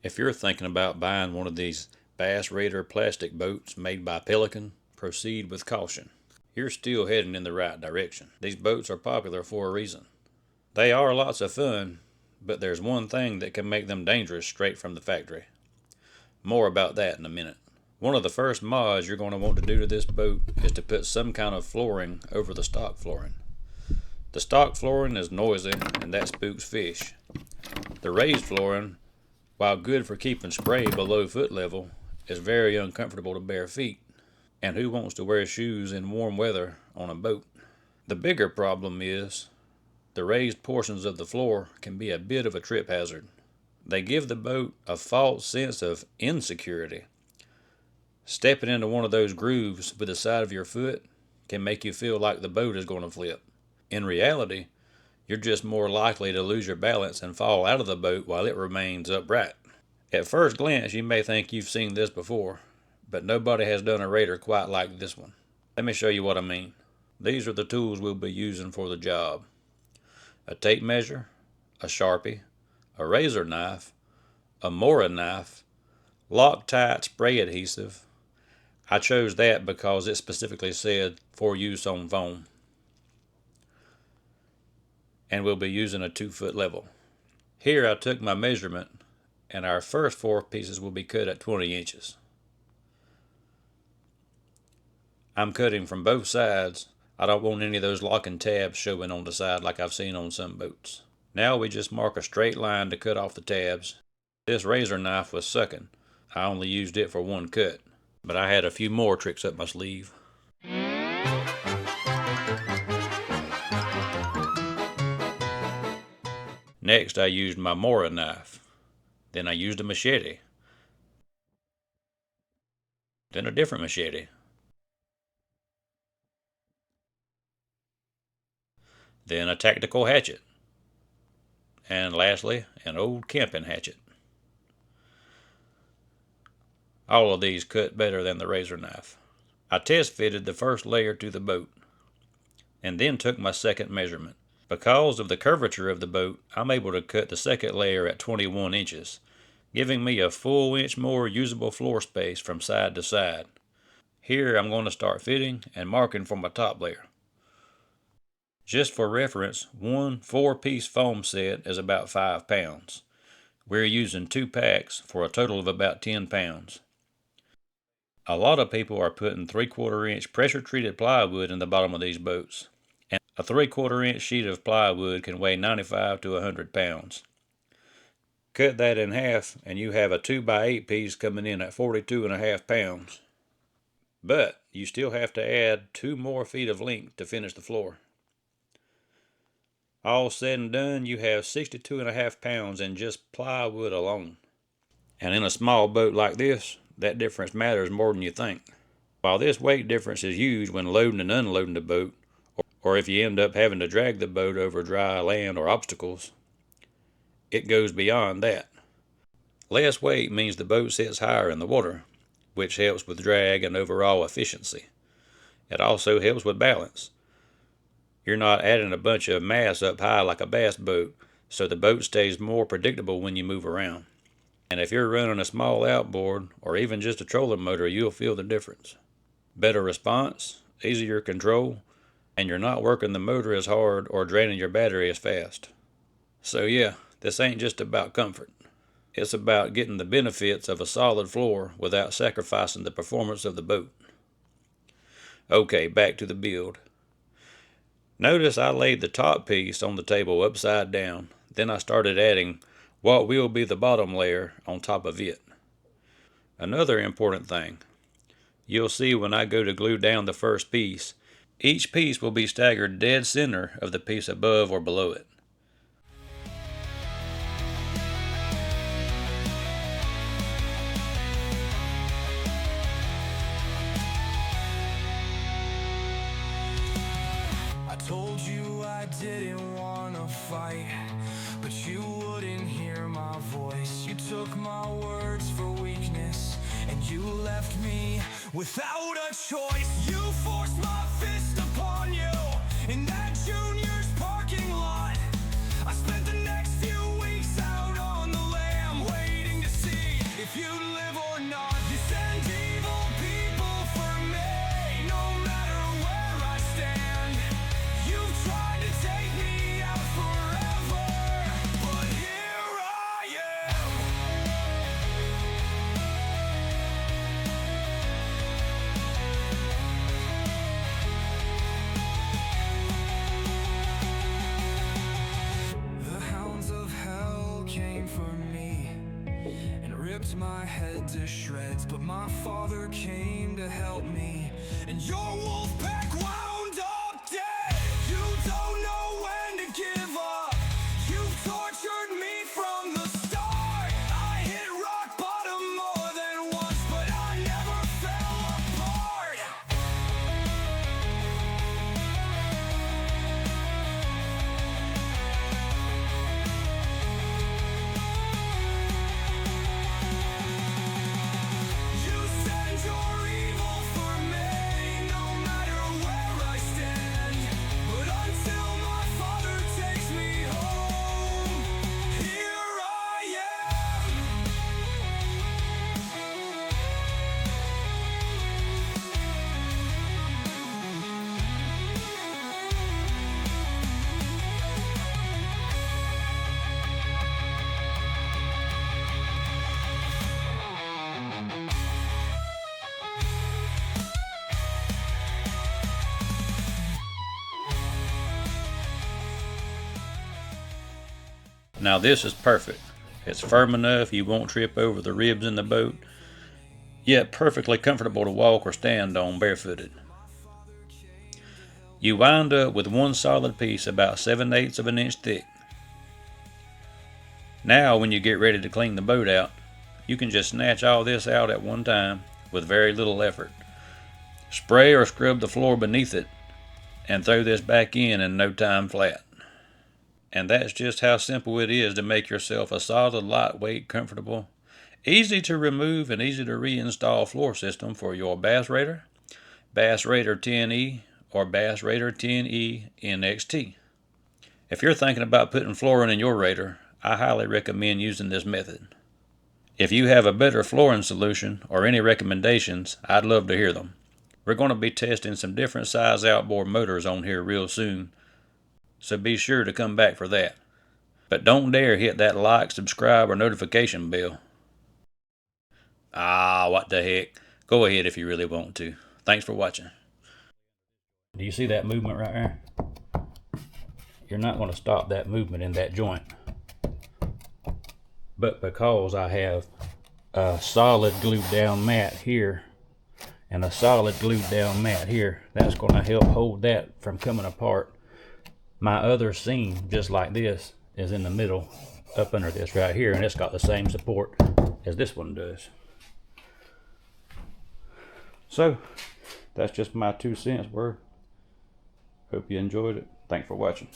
If you're thinking about buying one of these Bass Raider plastic boats made by Pelican, proceed with caution. You're still heading in the right direction. These boats are popular for a reason. They are lots of fun, but there's one thing that can make them dangerous straight from the factory. More about that in a minute. One of the first mods you're going to want to do to this boat is to put some kind of flooring over the stock flooring. The stock flooring is noisy and that spooks fish. The raised flooring, while good for keeping spray below foot level, is very uncomfortable to bare feet. And who wants to wear shoes in warm weather on a boat? The bigger problem is the raised portions of the floor can be a bit of a trip hazard. They give the boat a false sense of insecurity. Stepping into one of those grooves with the side of your foot can make you feel like the boat is going to flip. In reality, you're just more likely to lose your balance and fall out of the boat while it remains upright. At first glance, you may think you've seen this before, but nobody has done a raider quite like this one. Let me show you what I mean. These are the tools we'll be using for the job. A tape measure, a Sharpie, a razor knife, a Mora knife, Loctite spray adhesive. I chose that because it specifically said for use on foam. And we'll be using a 2-foot level. Here I took my measurement, and our first 4 pieces will be cut at 20 inches. I'm cutting from both sides. I don't want any of those locking tabs showing on the side like I've seen on some boats. Now we just mark a straight line to cut off the tabs. This razor knife was sucking. I only used it for one cut, but I had a few more tricks up my sleeve. Next I used my Mora knife. Then I used a machete. Then a different machete. Then a tactical hatchet. And lastly, an old camping hatchet. All of these cut better than the razor knife. I test fitted the first layer to the boat, and then took my second measurement. Because of the curvature of the boat, I'm able to cut the second layer at 21 inches, giving me a full inch more usable floor space from side to side. Here I'm going to start fitting and marking for my top layer. Just for reference, one 4-piece foam set is about 5 pounds. We're using 2 packs for a total of about 10 pounds. A lot of people are putting 3/4 inch pressure treated plywood in the bottom of these boats. And a 3/4 inch sheet of plywood can weigh 95 to 100 pounds. Cut that in half and you have a 2x8 piece coming in at 42.5 pounds. But you still have to add 2 more feet of length to finish the floor. All said and done, you have 62.5 pounds in just plywood alone. And in a small boat like this, that difference matters more than you think. While this weight difference is huge when loading and unloading the boat, or if you end up having to drag the boat over dry land or obstacles, it goes beyond that. Less weight means the boat sits higher in the water, which helps with drag and overall efficiency. It also helps with balance. You're not adding a bunch of mass up high like a bass boat, so the boat stays more predictable when you move around. And if you're running a small outboard or even just a trolling motor, you'll feel the difference. Better response, easier control, and you're not working the motor as hard or draining your battery as fast. So yeah, this ain't just about comfort. It's about getting the benefits of a solid floor without sacrificing the performance of the boat. Okay, back to the build. Notice I laid the top piece on the table upside down. Then I started adding what will be the bottom layer on top of it. Another important thing, you'll see when I go to glue down the first piece, each piece will be staggered dead center of the piece above or below it. I told you I didn't want to fight, but you wouldn't hear my voice. You took my words for weakness, and you left me without a choice. You forced my fist upon you in that junior's parking lot. I spent the next few weeks out on the lam, waiting to see ripped my head to shreds, but my father came to help me. And your wolf pack wound up dead. You don't know when to give up. You've tortured me from the start. I hit rock bottom more than once, but I never fell apart. You send your evil for me, no matter where I stand. But until my father takes me home, here I am. Now this is perfect. It's firm enough you won't trip over the ribs in the boat, yet perfectly comfortable to walk or stand on barefooted. You wind up with one solid piece about 7/8 of an inch thick. Now when you get ready to clean the boat out, you can just snatch all this out at one time with very little effort. Spray or scrub the floor beneath it and throw this back in no time flat. And that's just how simple it is to make yourself a solid, lightweight, comfortable, easy to remove and easy to reinstall floor system for your Bass Raider, Bass Raider 10E, or Bass Raider 10E NXT. If you're thinking about putting flooring in your Raider, I highly recommend using this method. If you have a better flooring solution or any recommendations, I'd love to hear them. We're going to be testing some different size outboard motors on here real soon, so be sure to come back for that. But don't dare hit that like, subscribe, or notification bell. What the heck. Go ahead if you really want to. Thanks for watching. Do you see that movement right there? You're not going to stop that movement in that joint. But because I have a solid glued down mat here and a solid glued down mat here, that's going to help hold that from coming apart. My other seam, just like this, is in the middle up under this right here, and it's got the same support as this one does. So that's just my 2 cents worth. Hope you enjoyed it. Thanks for watching.